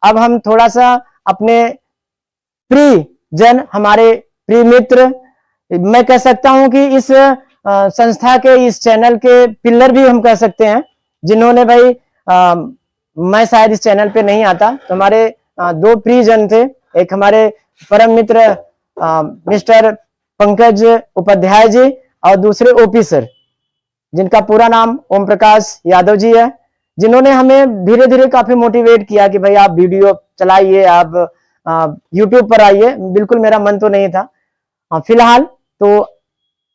अब हम थोड़ा सा अपने प्रिय जन, हमारे प्रिय मित्र, मैं कह सकता हूं कि इस संस्था के, इस चैनल के पिलर भी हम कह सकते हैं, जिन्होंने भाई मैं शायद इस चैनल पे नहीं आता तो हमारे दो प्रिय जन थे। एक हमारे परम मित्र मिस्टर पंकज उपाध्याय जी और दूसरे ओपी सर, जिनका पूरा नाम ओम प्रकाश यादव जी है, जिन्होंने हमें धीरे धीरे काफी मोटिवेट किया कि भाई आप वीडियो चलाइए, आप यूट्यूब पर आइए। बिल्कुल मेरा मन तो नहीं था फिलहाल, तो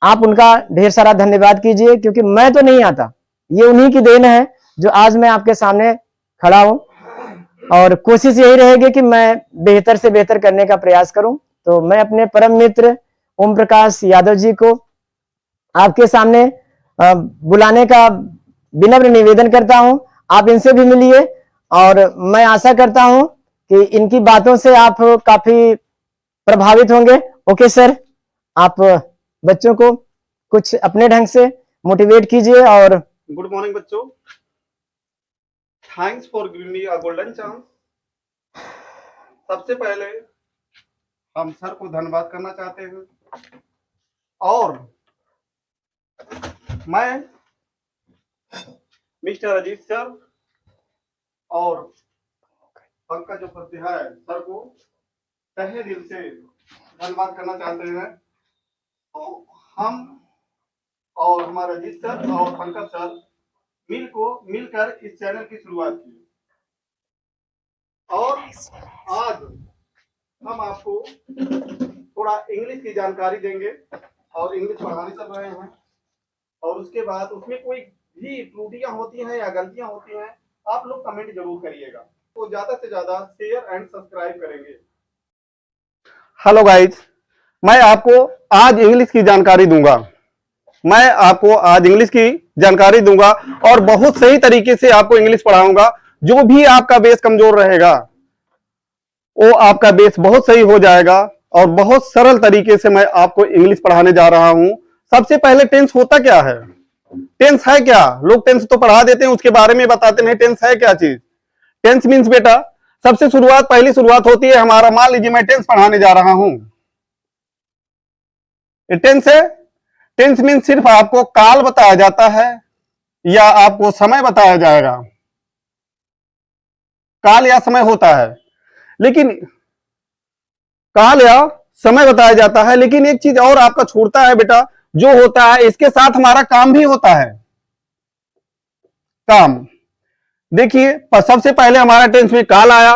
आप उनका ढेर सारा धन्यवाद कीजिए, क्योंकि मैं तो नहीं आता, ये उन्हीं की देन है जो आज मैं आपके सामने खड़ा हूं। और कोशिश यही रहेगी कि मैं बेहतर से बेहतर करने का प्रयास करूं। तो मैं अपने परम मित्र ओम प्रकाश यादव जी को आपके सामने बुलाने का विनम्र निवेदन करता हूं। आप इनसे भी मिलिए और मैं आशा करता हूं कि इनकी बातों से आप काफी प्रभावित होंगे। ओके सर, आप बच्चों को कुछ अपने ढंग से मोटिवेट कीजिए। और गुड मॉर्निंग बच्चों, thanks for giving me a golden chance. सबसे पहले हम सर को धन्यवाद करना चाहते हैं, और मैं मिस्टर अजीत सर और पंकज उपाध्याय सर को तहे दिल से धन्यवाद करना चाहते हैं। तो हम और हमारा अजीत सर और पंकज सर मिलकर इस चैनल की शुरुआत की, और आज हम आपको थोड़ा इंग्लिश की जानकारी देंगे और इंग्लिश पढ़ाने चल रहे हैं। और उसके बाद उसमें कोई भी त्रुटियां होती हैं या गलतियां होती हैं, आप लोग कमेंट जरूर करिएगा। तो ज्यादा से ज्यादा शेयर एंड सब्सक्राइब करेंगे। हेलो गाइज, मैं आपको आज इंग्लिश की जानकारी दूंगा। मैं आपको आज इंग्लिश की जानकारी दूंगा और बहुत सही तरीके से आपको इंग्लिश पढ़ाऊंगा। जो भी आपका बेस कमजोर रहेगा वो आपका बेस बहुत सही हो जाएगा, और बहुत सरल तरीके से मैं आपको इंग्लिश पढ़ाने जा रहा हूं। सबसे पहले टेंस होता क्या है, टेंस है क्या? लोग टेंस तो पढ़ा देते हैं, उसके बारे में बताते नहीं टेंस है क्या चीज। टेंस मीन्स बेटा, सबसे पहली शुरुआत होती है हमारा, मान लीजिए मैं टेंस पढ़ाने जा रहा हूं, टेंस है। टेंस मीन्स सिर्फ आपको काल बताया जाता है या आपको समय बताया जाएगा, काल या समय होता है, लेकिन काल या समय बताया जाता है। लेकिन एक चीज और आपका छूटता है बेटा, जो होता है इसके साथ हमारा काम भी होता है। काम देखिए, सबसे पहले हमारा टेंस में काल आया,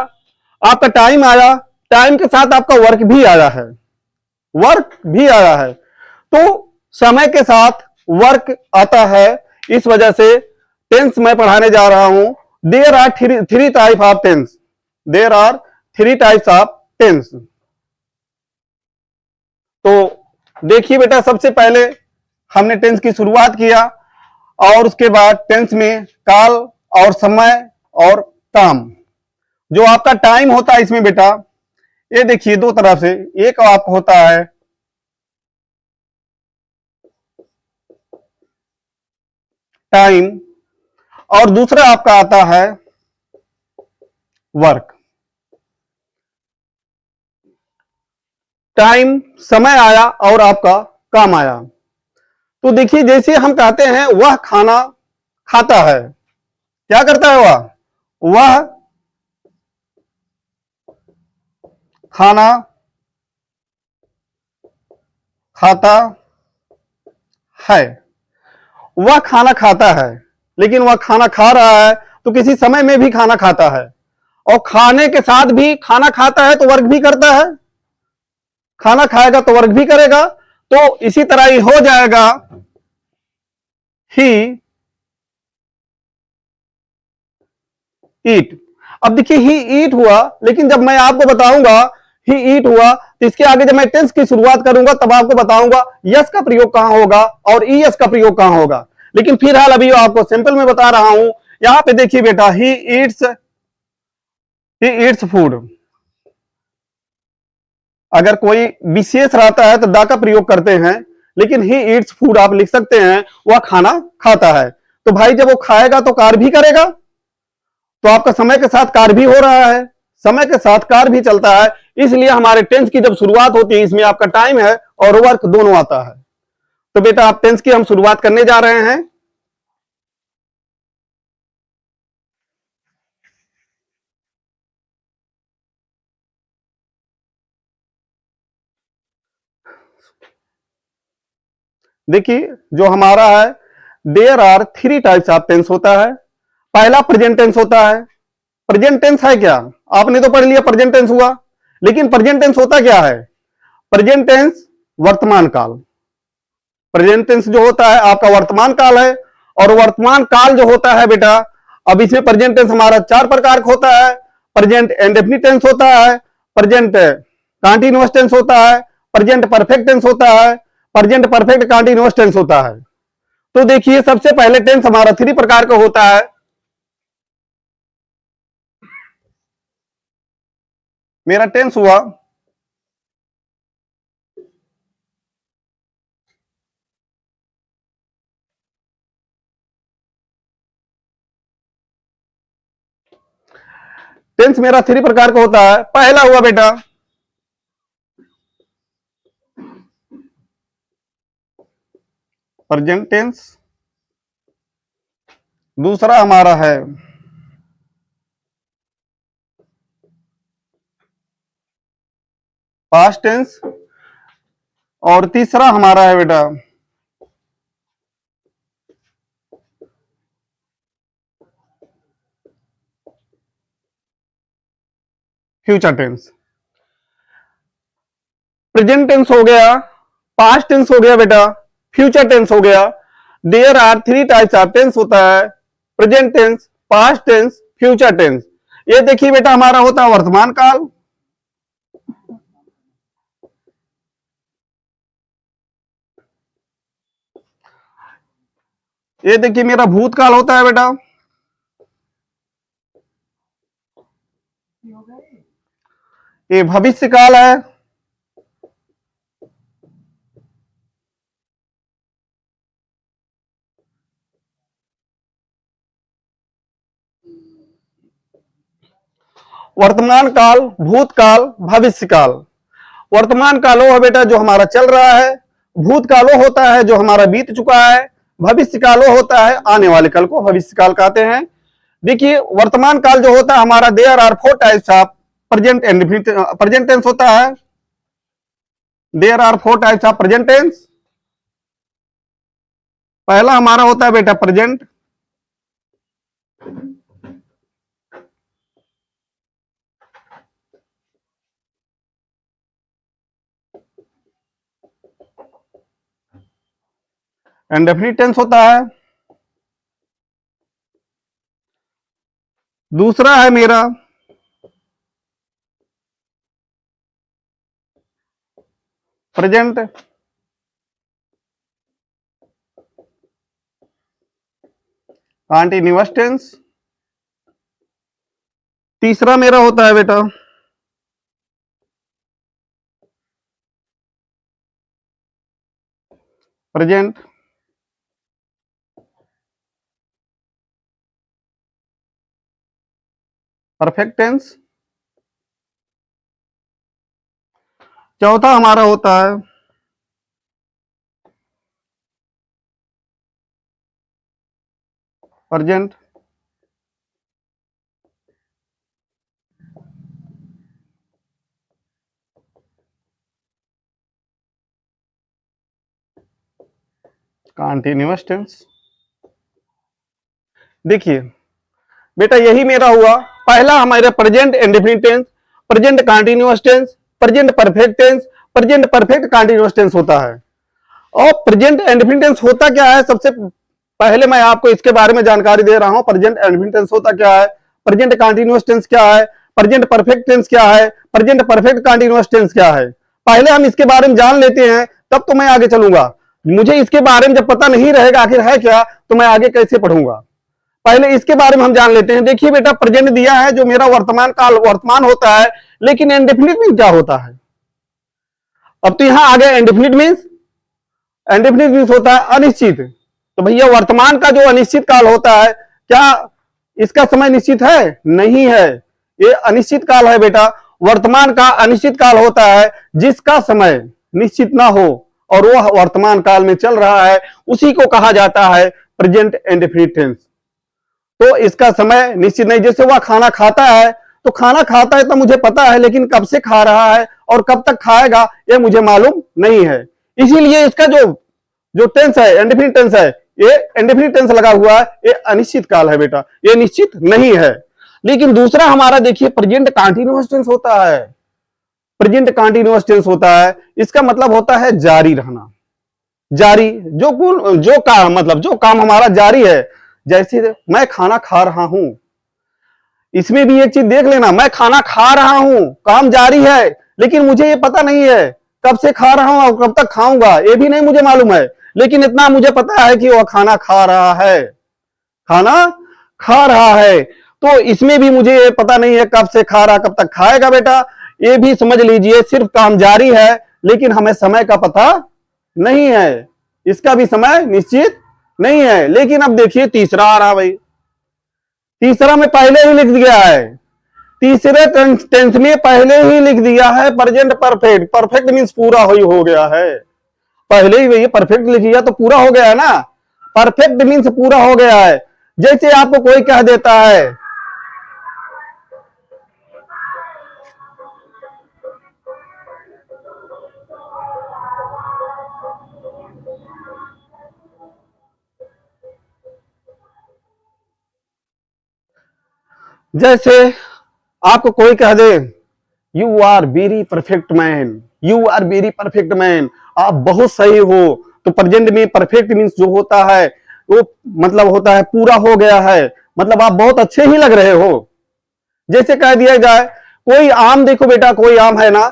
आपका टाइम आया, टाइम के साथ आपका वर्क भी आया है, वर्क भी आया है। तो समय के साथ वर्क आता है, इस वजह से टेंस मैं पढ़ाने जा रहा हूं। There are three type of tense, there are three types of tense. तो देखिए बेटा, सबसे पहले हमने टेंस की शुरुआत किया, और उसके बाद टेंस में काल और समय और काम। जो आपका टाइम होता है इसमें बेटा, ये देखिए दो तरफ से, एक आपका होता है टाइम और दूसरा आपका आता है वर्क। टाइम समय आया और आपका काम आया। तो देखिए, जैसे हम कहते हैं वह खाना खाता है, क्या करता है वह खाना खाता है। वह खाना खाता है, लेकिन वह खाना खा रहा है तो किसी समय में भी खाना खाता है, और खाने के साथ भी खाना खाता है तो वर्क भी करता है, खाना खाएगा तो वर्क भी करेगा। तो इसी तरह ही हो जाएगा ही ईट। अब देखिए ही ईट हुआ, लेकिन जब मैं आपको बताऊंगा ही ईट हुआ, तो इसके आगे जब मैं टेंस की शुरुआत करूंगा तब आपको बताऊंगा यस का प्रयोग कहां होगा और ई एस का प्रयोग कहां होगा। लेकिन फिलहाल अभी आपको सिंपल में बता रहा हूं। यहां पे देखिए बेटा, ही ईट्स फूड। अगर कोई विशेष रहता है तो दा का प्रयोग करते हैं, लेकिन ही ईट्स फूड आप लिख सकते हैं, वह खाना खाता है। तो भाई जब वो खाएगा तो कार्य भी करेगा, तो आपका समय के साथ कार्य भी हो रहा है, समय के साथ कार्य भी चलता है, इसलिए हमारे टेंस की जब शुरुआत होती है इसमें आपका टाइम है और वर्क दोनों आता है। तो बेटा आप टेंस की हम शुरुआत करने जा रहे हैं। देखिए जो हमारा है, there are three types of tense होता है। पहला प्रेजेंट टेंस होता है। प्रेजेंट टेंस है क्या? आपने तो पढ़ लिया प्रेजेंट टेंस हुआ, लेकिन प्रेजेंट टेंस होता क्या है? प्रेजेंट टेंस वर्तमान काल। प्रेजेंट टेंस जो होता है आपका वर्तमान काल है, और वर्तमान काल जो होता है बेटा, अब इसमें प्रेजेंट टेंस हमारा चार प्रकार का होता है। प्रेजेंट इंडेफिनिट टेंस होता है, प्रेजेंट कंटीन्यूअस टेंस होता है, प्रेजेंट परफेक्ट टेंस होता है, प्रेजेंट परफेक्ट कंटीन्यूअस टेंस होता है। तो देखिए सबसे पहले टेंस हमारा थ्री प्रकार का होता है। मेरा टेंस हुआ टेंस मेरा थ्री प्रकार का होता है। पहला हुआ बेटा प्रेजेंट टेंस, दूसरा हमारा है पास्ट टेंस, और तीसरा हमारा है बेटा फ्यूचर टेंस। प्रेजेंट टेंस हो गया, पास्ट टेंस हो गया बेटा, फ्यूचर टेंस हो गया। There are three types of tense होता है, present tense, past tense, future tense. ये देखिए बेटा हमारा होता है वर्तमान काल, ये देखिए मेरा भूतकाल होता है बेटा, ये भविष्य काल है, वर्तमान काल, भूतकाल, भविष्य काल। वर्तमान काल वो है बेटा जो हमारा चल रहा है, भूतकाल वो होता है जो हमारा बीत चुका है, भविष्य काल वो होता है आने वाले काल को भविष्य काल कहते हैं। देखिए वर्तमान काल जो होता है हमारा, there are four types of present and present tense होता है। There are four types of present tense. पहला हमारा होता है बेटा प्रेजेंट, इंडेफिनिट टेंस होता है। दूसरा है मेरा प्रेजेंट कंटीन्यूअस टेंस। तीसरा मेरा होता है बेटा प्रेजेंट परफेक्ट टेंस। चौथा हमारा होता है प्रेजेंट कंटीन्यूअस टेंस। देखिए बेटा यही मेरा हुआ, पहला हमारा present indefinite tense, present continuous tense, present perfect tense, present perfect continuous tense होता है। और प्रेजेंट इंडेफिनिट टेंस होता क्या है, सबसे पहले मैं आपको इसके बारे में जानकारी दे रहा हूं। प्रेजेंट इंडेफिनिट टेंस होता क्या है, प्रेजेंट कंटीन्यूअस टेंस क्या है, प्रेजेंट परफेक्ट टेंस क्या है, प्रेजेंट परफेक्ट कंटीन्यूअस टेंस क्या है। पहले हम इसके बारे में जान लेते हैं, तब तो मैं आगे चलूंगा। मुझे इसके बारे में जब पता नहीं रहेगा आखिर है क्या, तो मैं आगे कैसे पढ़ूंगा। पहले इसके बारे में हम जान लेते हैं। देखिए बेटा प्रेजेंट दिया है जो मेरा वर्तमान काल वर्तमान होता है, लेकिन इंडेफिनिट मींस क्या होता है। अब तो यहां आ गया इंडेफिनिट मींस, इंडेफिनिट मींस होता है अनिश्चित। तो भैया वर्तमान का जो अनिश्चित काल होता है, क्या इसका समय निश्चित है? नहीं है। ये अनिश्चित काल है बेटा। वर्तमान का अनिश्चित काल होता है जिसका समय निश्चित ना हो और वह वर्तमान काल में चल रहा है, उसी को कहा जाता है प्रेजेंट इंडेफिनिट टेंस। तो इसका समय निश्चित नहीं। जैसे वह खाना खाता है, तो खाना खाता है तो मुझे पता है, लेकिन कब से खा रहा है और कब तक खाएगा यह मुझे मालूम नहीं है। इसीलिए इसका जो टेंस है, इंडेफिनिट टेंस है, ये इंडेफिनिट टेंस लगा हुआ है, ये अनिश्चित काल है बेटा, ये निश्चित नहीं है। लेकिन दूसरा हमारा देखिए प्रेजेंट कंटीन्यूअस टेंस होता है। प्रेजेंट कंटीन्यूअस टेंस होता है, इसका मतलब होता है जारी रहना। जारी जो काम हमारा जारी है। जैसे मैं खाना खा रहा हूं, इसमें भी एक चीज देख लेना, मैं खाना खा रहा हूं, काम जारी है, लेकिन मुझे ये पता नहीं है कब से खा रहा हूं और कब तक खाऊंगा, ये भी नहीं मुझे मालूम है। लेकिन इतना मुझे पता है कि वह खाना खा रहा है, खाना खा रहा है। तो इसमें भी मुझे ये पता नहीं है कब से खा रहा, कब तक खाएगा बेटा। ये भी समझ लीजिए, सिर्फ काम जारी है, लेकिन हमें समय का पता नहीं है, इसका भी समय निश्चित नहीं है। लेकिन अब देखिए तीसरा आ रहा भाई, तीसरा में पहले ही लिख दिया है, तीसरे टेंस में पहले ही लिख दिया है प्रेजेंट परफेक्ट। परफेक्ट मींस पूरा हो गया है, पहले ही भैया परफेक्ट लिख दिया तो पूरा हो गया है ना। परफेक्ट मींस पूरा हो गया है। जैसे आपको कोई कह देता है जैसे आपको कोई कह दे you are very perfect man, you are very perfect man, आप बहुत सही हो। तो प्रेजेंट में परफेक्ट मींस जो होता है वो मतलब होता है पूरा हो गया है, मतलब आप बहुत अच्छे ही लग रहे हो। जैसे कह दिया जाए कोई आम, देखो बेटा कोई आम है ना,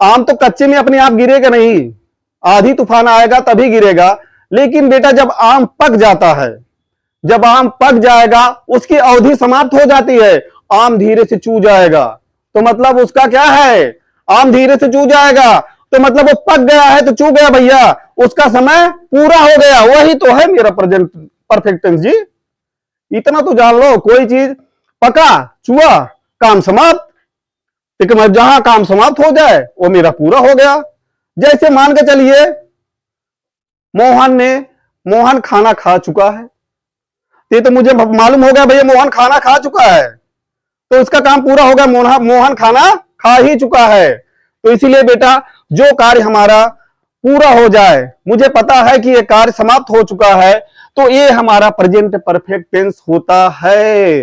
आम तो कच्चे में अपने आप गिरेगा नहीं, आधी तूफान आएगा तभी गिरेगा। लेकिन बेटा जब आम पक जाता है, जब आम पक जाएगा उसकी अवधि समाप्त हो जाती है, आम धीरे से चू जाएगा, तो मतलब उसका क्या है, आम धीरे से चू जाएगा, तो मतलब वो पक गया है तो चू गया भैया, उसका समय पूरा हो गया। वही तो है मेरा प्रेजेंट परफेक्ट टेंस जी। इतना तो जान लो, कोई चीज पका, चुआ, काम समाप्त। लेकिन जहां काम समाप्त हो जाए वो मेरा पूरा हो गया। जैसे मान के चलिए मोहन खाना खा चुका है, ये तो मुझे मालूम हो गया भैया मोहन खाना खा चुका है, तो उसका काम पूरा हो गया, मोहन खाना खा ही चुका है। तो इसीलिए बेटा जो कार्य हमारा पूरा हो जाए, मुझे पता है कि ये कार्य समाप्त हो चुका है, तो ये हमारा प्रेजेंट परफेक्ट टेंस होता है।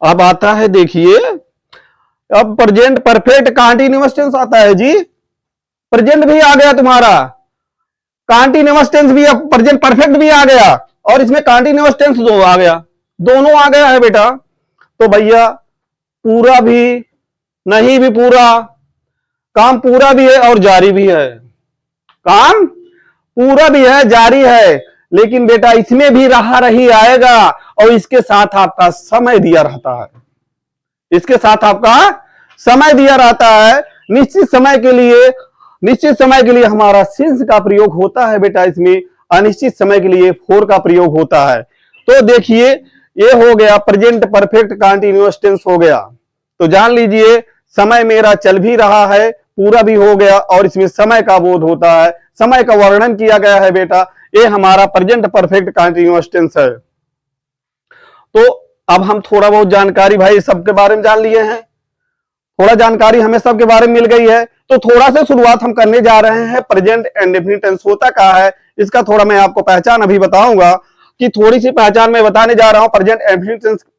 अब आता है देखिए, अब प्रेजेंट परफेक्ट कंटीन्यूअस टेंस आता है जी। प्रेजेंट भी आ गया तुम्हारा, कंटीन्यूअस टेंस भी, अब प्रेजेंट परफेक्ट भी आ गया, और इसमें कंटीन्यूअस टेंस दो आ गया, दोनों आ गया है बेटा। तो भैया पूरा भी नहीं भी पूरा, काम पूरा भी है और जारी भी है, काम पूरा भी है जारी है। लेकिन बेटा इसमें भी रहा रही आएगा, और इसके साथ आपका समय दिया रहता है, इसके साथ आपका समय दिया रहता है। निश्चित समय के लिए हमारा सिंस का प्रयोग होता है बेटा, इसमें अनिश्चित समय के लिए फोर का प्रयोग होता है। तो देखिए ये हो गया प्रेजेंट परफेक्ट कंटीन्यूअस टेंस हो गया। तो जान लीजिए समय मेरा चल भी रहा है, पूरा भी हो गया, और इसमें समय का बोध होता है, समय का वर्णन किया गया है बेटा, ये हमारा प्रेजेंट परफेक्ट कंटीन्यूअस टेंस है। तो अब हम थोड़ा बहुत जानकारी भाई सबके बारे में जान लिए हैं, थोड़ा जानकारी हमें सबके बारे में मिल गई है। तो थोड़ा सा शुरुआत हम करने जा रहे हैं प्रेजेंट इंडेफिनिट टेंस होता क्या है, इसका थोड़ा मैं आपको पहचान अभी बताऊंगा, कि थोड़ी सी पहचान मैं बताने जा रहा हूं प्रेजेंट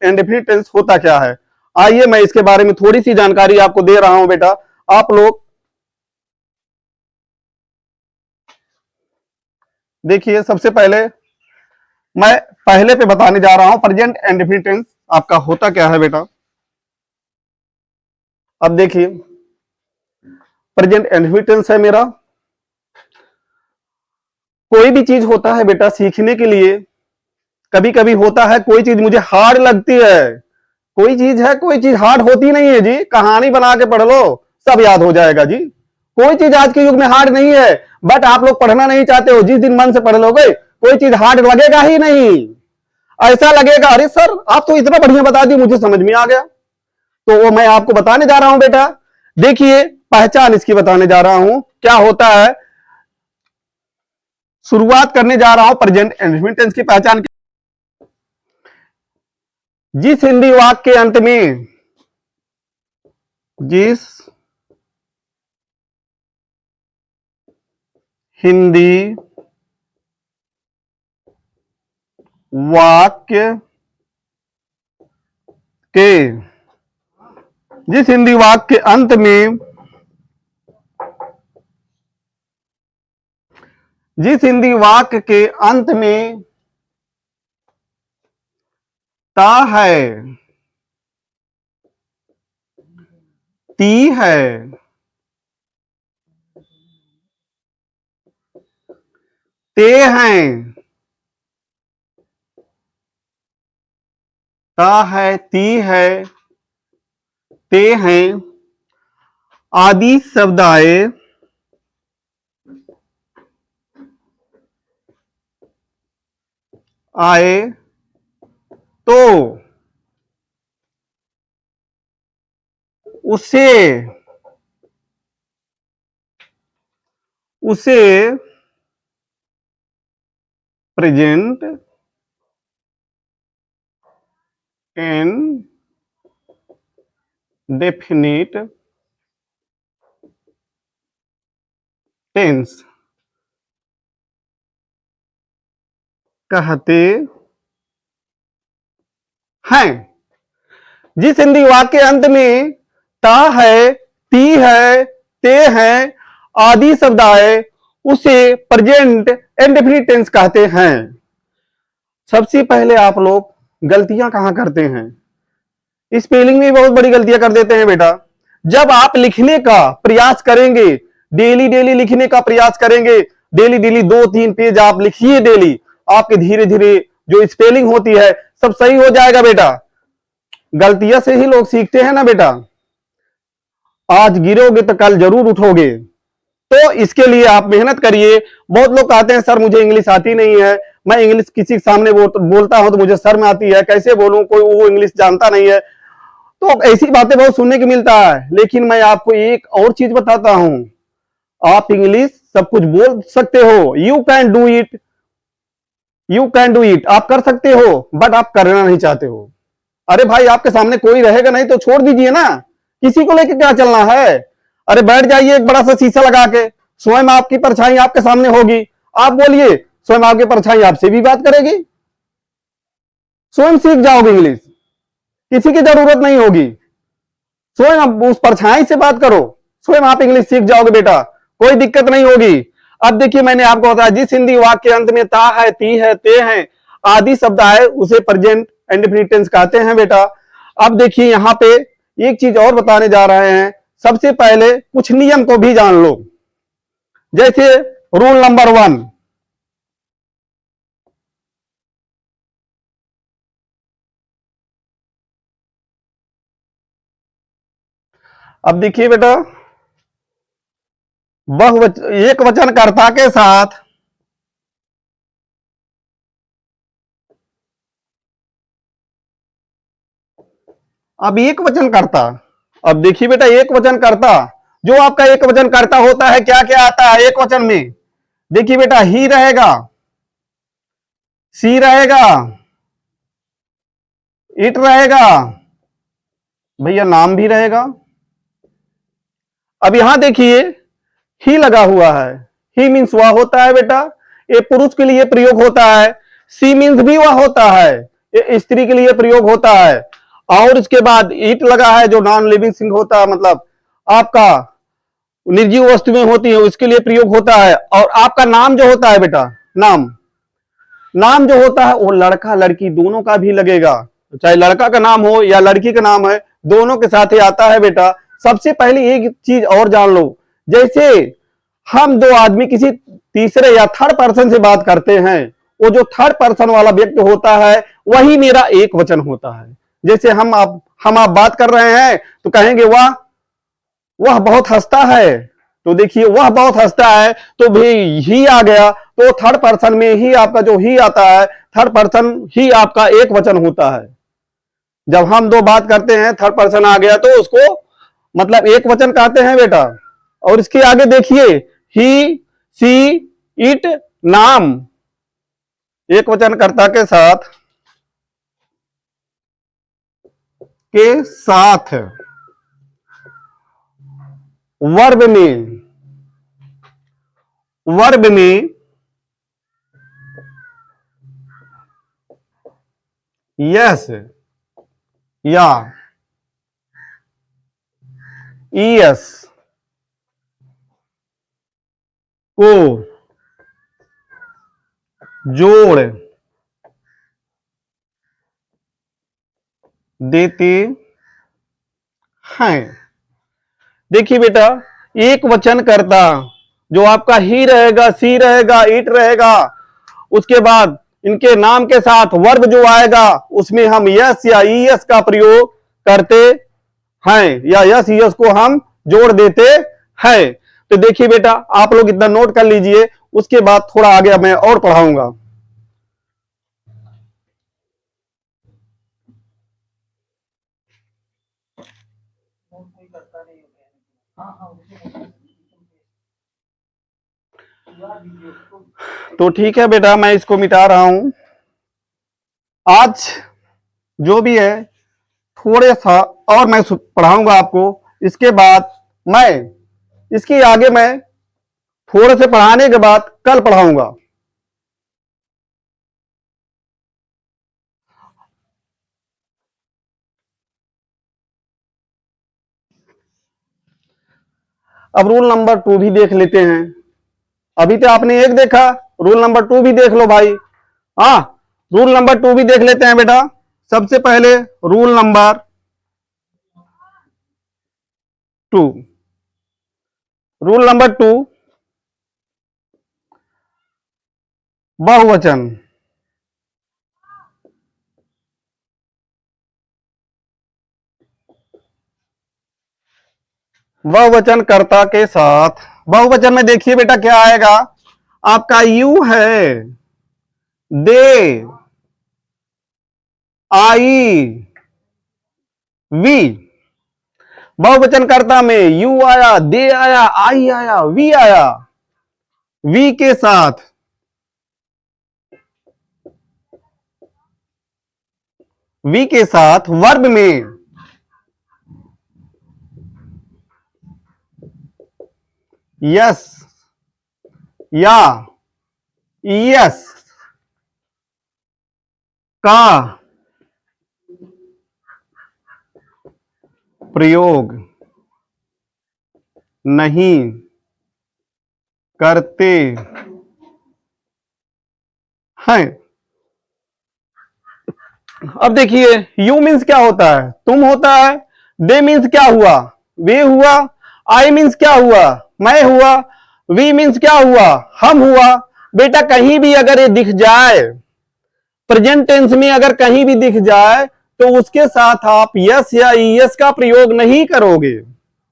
इंडेफिनिट टेंस होता क्या है। आइए मैं इसके बारे में थोड़ी सी जानकारी आपको दे रहा हूं बेटा। आप लोग देखिए, सबसे पहले मैं पहले पे बताने जा रहा हूं प्रेजेंट इंडेफिनिट टेंस आपका होता क्या है बेटा। अब देखिए प्रेजेंट इंडेफिनिट टेंस है मेरा, कोई भी चीज होता है बेटा सीखने के लिए, कभी कभी होता है कोई चीज मुझे हार्ड लगती है, कोई चीज हार्ड होती नहीं है जी, कहानी बना के पढ़ लो सब याद हो जाएगा जी। कोई चीज आज के युग में हार्ड नहीं है, बट आप लोग पढ़ना नहीं चाहते हो। जिस दिन मन से पढ़ लोगे कोई चीज हार्ड लगेगा ही नहीं, ऐसा लगेगा अरे सर आप तो इतना बढ़िया बता दिए मुझे समझ में आ गया। तो वो मैं आपको बताने जा रहा हूं बेटा। देखिए पहचान इसकी बताने जा रहा हूं क्या होता है। शुरुआत करने जा रहा हूं प्रेजेंट इंडेफिनिट टेंस की पहचान। जिस हिंदी वाक्य के अंत में जिस हिंदी वाक्य के जिस हिंदी वाक्य के अंत में जिस हिंदी वाक्य के अंत में ता है, ती है, ते हैं, ता है, ती है, ते हैं आदि शब्द आए तो उसे उसे प्रेजेंट इंडेफिनिट टेंस कहते हैं। जिस हिंदी वाक्य के अंत में ता है, ती है, ते हैं आदि शब्द आए उसे प्रेजेंट इंडेफिनिट टेंस कहते हैं। सबसे पहले आप लोग गलतियां कहां करते हैं? स्पेलिंग में बहुत बड़ी गलतियां कर देते हैं बेटा। जब आप लिखने का प्रयास करेंगे, डेली डेली लिखने का प्रयास करेंगे, डेली डेली 2-3 पेज आप लिखिए डेली, आपके धीरे धीरे जो स्पेलिंग होती है सब सही हो जाएगा बेटा। गलतियां से ही लोग सीखते हैं ना बेटा। आज गिरोगे तो कल जरूर उठोगे। तो इसके लिए आप मेहनत करिए। बहुत लोग कहते हैं सर मुझे इंग्लिश आती नहीं है, मैं इंग्लिश किसी के सामने बोलता हूं तो मुझे शर्म आती है, कैसे बोलूं, कोई वो इंग्लिश जानता नहीं है। तो ऐसी बातें बहुत सुनने को मिलता है। लेकिन मैं आपको एक और चीज बताता हूं, आप इंग्लिश सब कुछ बोल सकते हो। You can do it, you can do it, आप कर सकते हो, बट आप करना नहीं चाहते हो। अरे भाई आपके सामने कोई रहेगा नहीं तो छोड़ दीजिए ना, किसी को लेकर क्या चलना है। अरे बैठ जाइए एक बड़ा सा शीशा लगा के, स्वयं आपकी परछाई आपके सामने होगी, आप बोलिए, स्वयं आपकी परछाई आपसे भी बात करेगी। स्वयं सीख जाओगे इंग्लिश, किसी की जरूरत नहीं होगी। स्वयं आप उस परछाई से बात करो, स्वयं आप इंग्लिश सीख जाओगे बेटा, कोई दिक्कत नहीं होगी। अब देखिए मैंने आपको बताया जिस हिंदी वाक्य के अंत में ता है, ती है, ते हैं आदि शब्द आए उसे प्रेजेंट इंडेफिनिट टेंस कहते हैं बेटा। अब देखिए यहां पे एक चीज और बताने जा रहे हैं। सबसे पहले कुछ नियम को भी जान लो। जैसे रूल नंबर 1, अब देखिए बेटा एक वचन कर्ता के साथ अब एक वचन कर्ता, अब देखिए बेटा एक वचन कर्ता, जो आपका एक वचन कर्ता होता है क्या क्या आता है एक वचन में? देखिए बेटा ही रहेगा, सी रहेगा, इट रहेगा, भैया नाम भी रहेगा। अब यहां देखिए ही लगा हुआ है, ही मीन्स वह होता है बेटा, ये पुरुष के लिए प्रयोग होता है। सी मीन्स भी वह होता है, ये स्त्री के लिए प्रयोग होता है। और इसके बाद इट लगा है जो नॉन लिविंग थिंग होता है, मतलब आपका निर्जीव वस्तु में होती है उसके लिए प्रयोग होता है। और आपका नाम जो होता है बेटा, नाम नाम जो होता है वो लड़का लड़की दोनों का भी लगेगा, चाहे लड़का का नाम हो या लड़की का नाम है, दोनों के साथ ही आता है बेटा। सबसे पहले एक चीज और जान लो, जैसे हम दो आदमी किसी तीसरे या थर्ड पर्सन से बात करते हैं, वो जो थर्ड पर्सन वाला व्यक्ति होता है वही मेरा एक वचन होता है। जैसे हम आप बात कर रहे हैं तो कहेंगे वह बहुत हंसता है, तो देखिए वह बहुत हंसता है तो भी ही आ गया, तो थर्ड पर्सन में ही आपका जो ही आता है, थर्ड पर्सन ही आपका एक वचन होता है। जब हम दो बात करते हैं थर्ड पर्सन आ गया तो उसको मतलब एक वचन कहते हैं बेटा। और इसके आगे देखिए ही, सी, इट, नाम, एक वचन कर्ता के साथ वर्ब में यस या ईएस को जोड़ देते हैं। देखिए बेटा, एक वचन कर्ता जो आपका ही रहेगा, सी रहेगा, इट रहेगा, उसके बाद इनके नाम के साथ वर्ब जो आएगा उसमें हम यस या ईएस का प्रयोग करते हैं या यस ईएस को हम जोड़ देते हैं। तो देखिए बेटा, आप लोग इतना नोट कर लीजिए, उसके बाद थोड़ा आगे मैं और पढ़ाऊंगा। तो ठीक है बेटा, मैं इसको मिटा रहा हूं। आज जो भी है थोड़े सा और मैं पढ़ाऊंगा आपको। इसके बाद मैं इसके आगे मैं थोड़े से पढ़ाने के बाद कल पढ़ाऊंगा। अब रूल नंबर 2 भी देख लेते हैं। अभी तो आपने एक देखा, रूल नंबर 2 भी देख लो भाई। हाँ, रूल नंबर 2 भी देख लेते हैं बेटा। सबसे पहले रूल नंबर 2, रूल नंबर 2, बहुवचन। बहुवचन कर्ता के साथ, बहुवचन में देखिए बेटा क्या आएगा, आपका यू है, दे, आई, वी। बहुवचन कर्ता में यू आया, दे आया, आई आया, वी आया। वी के साथ वर्ब में यस या ईएस का प्रयोग नहीं करते हैं। अब देखिए, यू मीन्स क्या होता है, तुम होता है। दे मीन्स क्या हुआ, वे हुआ। आई मीन्स क्या हुआ, मैं हुआ। वी मीन्स क्या हुआ, हम हुआ। बेटा कहीं भी अगर ये दिख जाए, प्रेजेंट टेंस में अगर कहीं भी दिख जाए, तो उसके साथ आप यस या ईएस का प्रयोग नहीं करोगे।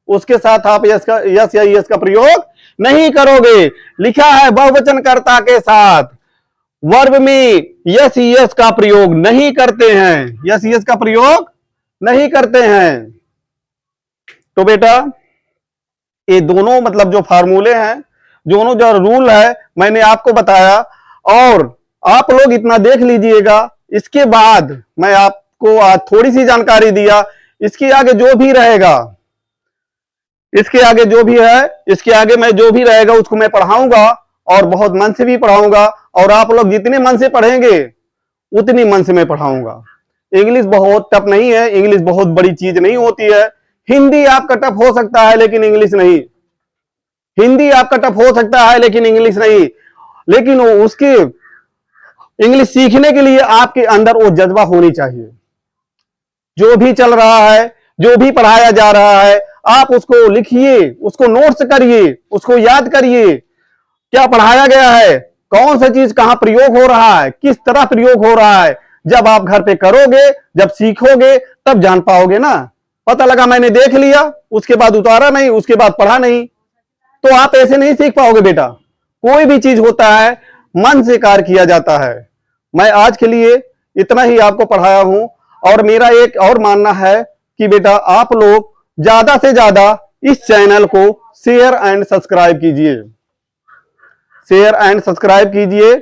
उसके साथ आप यस या ईएस का प्रयोग नहीं करोगे। लिखा है बहुवचन कर्ता के साथ वर्ब में यस ईएस का प्रयोग नहीं करते हैं, यस ईएस का प्रयोग नहीं करते हैं। तो बेटा ये दोनों मतलब जो फार्मूले हैं, दोनों जो रूल है मैंने आपको बताया, और आप लोग इतना देख लीजिएगा। इसके बाद मैं आपको आज थोड़ी सी जानकारी दिया। इसके आगे जो भी रहेगा, इसके आगे जो भी है, इसके आगे मैं जो भी रहेगा उसको मैं पढ़ाऊंगा, और बहुत मन से भी पढ़ाऊंगा। और आप लोग जितने मन से पढ़ेंगे उतनी मन से मैं पढ़ाऊंगा। इंग्लिश बहुत टफ नहीं है, इंग्लिश बहुत बड़ी चीज नहीं होती है। हिंदी आपका टफ हो सकता है लेकिन इंग्लिश नहीं। हिंदी आपका टफ हो सकता है लेकिन इंग्लिश नहीं। लेकिन उसके इंग्लिश सीखने के लिए आपके अंदर वो जज्बा होनी चाहिए। जो भी चल रहा है, जो भी पढ़ाया जा रहा है, आप उसको लिखिए, उसको नोट्स करिए, उसको याद करिए। क्या पढ़ाया गया है, कौन सा चीज कहां प्रयोग हो रहा है, किस तरह प्रयोग हो रहा है। जब आप घर पे करोगे, जब सीखोगे, तब जान पाओगे ना। पता लगा मैंने देख लिया, उसके बाद उतारा नहीं, उसके बाद पढ़ा नहीं, तो आप ऐसे नहीं सीख पाओगे बेटा। कोई भी चीज होता है मन से कार्य किया जाता है। मैं आज के लिए इतना ही आपको पढ़ाया हूं, और मेरा एक और मानना है कि बेटा आप लोग ज्यादा से ज्यादा इस चैनल को शेयर एंड सब्सक्राइब कीजिए, शेयर एंड सब्सक्राइब कीजिए।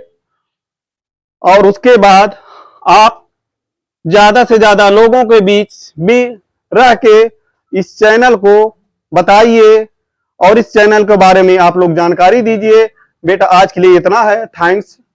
और उसके बाद आप ज्यादा से ज्यादा लोगों के बीच भी रह के इस चैनल को बताइए और इस चैनल के बारे में आप लोग जानकारी दीजिए। बेटा आज के लिए इतना है। थैंक्स।